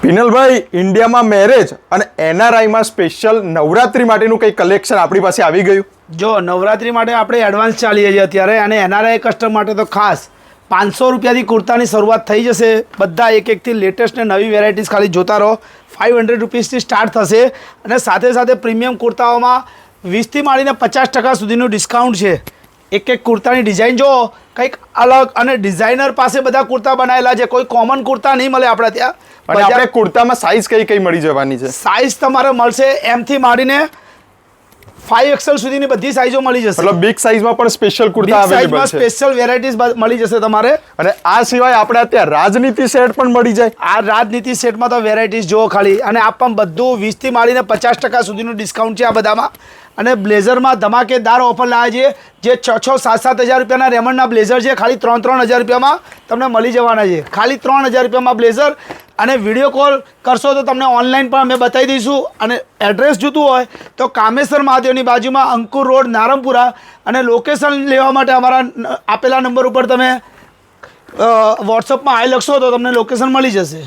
વિનલભાઈ, ઇન્ડિયામાં મેરેજ અને એનઆરઆઈમાં સ્પેશિયલ નવરાત્રી માટેનું કંઈ કલેક્શન આપણી પાસે આવી ગયું? જો નવરાત્રી માટે આપણે એડવાન્સ ચાલીએ છીએ અત્યારે, અને એનઆરઆઈ કસ્ટમર માટે તો ખાસ 500 રૂપિયાથી કુર્તાની શરૂઆત થઈ જશે. બધા એક એકથી લેટેસ્ટ ને નવી વેરાયટીઝ ખાલી જોતા રહો. 500 રૂપીસથી સ્ટાર્ટ થશે, અને સાથે સાથે પ્રીમિયમ કુર્તાઓમાં 20થી માંડીને 50% સુધીનું ડિસ્કાઉન્ટ છે. એક એક કુર્તાની ડિઝાઇન જો કંઈક અલગ, અને ડિઝાઇનર પાસે બધા કુર્તા બનાવેલા છે. કોઈ કોમન કુર્તા નહીં મળે આપણે ત્યાં. અને આપણે કુર્તામાં સાઇઝ કઈ કઈ મળી જવાની છે? સાઇઝ તમારે મળશે M થી માંડીને 5XL સુધીની બધી સાઇઝો મળી જશે. મતલબ બિગ સાઇઝમાં પણ સ્પેશિયલ કુર્તા અવેલેબલ છે. સ્પેશિયલ વેરાયટીઝ મળી જશે તમારે. અને આ સિવાય આપણે ત્યાં રાજનીતિ સેટ પણ મળી જાય. આ રાજનીતિ સેટમાં તો વેરાયટીઝ જો ખાલી, અને આ પણ બધું 20થી માંડીને 50% સુધીનું ડિસ્કાઉન્ટ છે આ બધામાં. અને બ્લેઝરમાં ધમાકેદાર ઓફર લાવ્યા છે, જે 6-7 હજાર રૂપિયાના રેમન્ડના બ્લેઝર છે, ખાલી 3 હજાર રૂપિયામાં તમને મળી જવાના છે. ખાલી 3000 રૂપિયામાં બ્લેઝર. અને વિડીયો કોલ કરશો તો તમને ઓનલાઈન પણ અમે બતાવી દઈશું. અને એડ્રેસ જોતું હોય તો કામેશ્વર મહાદેવની બાજુમાં અંકુર રોડ, નારણપુરા. અને લોકેશન લેવા માટે અમારા આપેલા નંબર ઉપર તમે વોટ્સઅપમાં હાઈ લખશો તો તમને લોકેશન મળી જશે.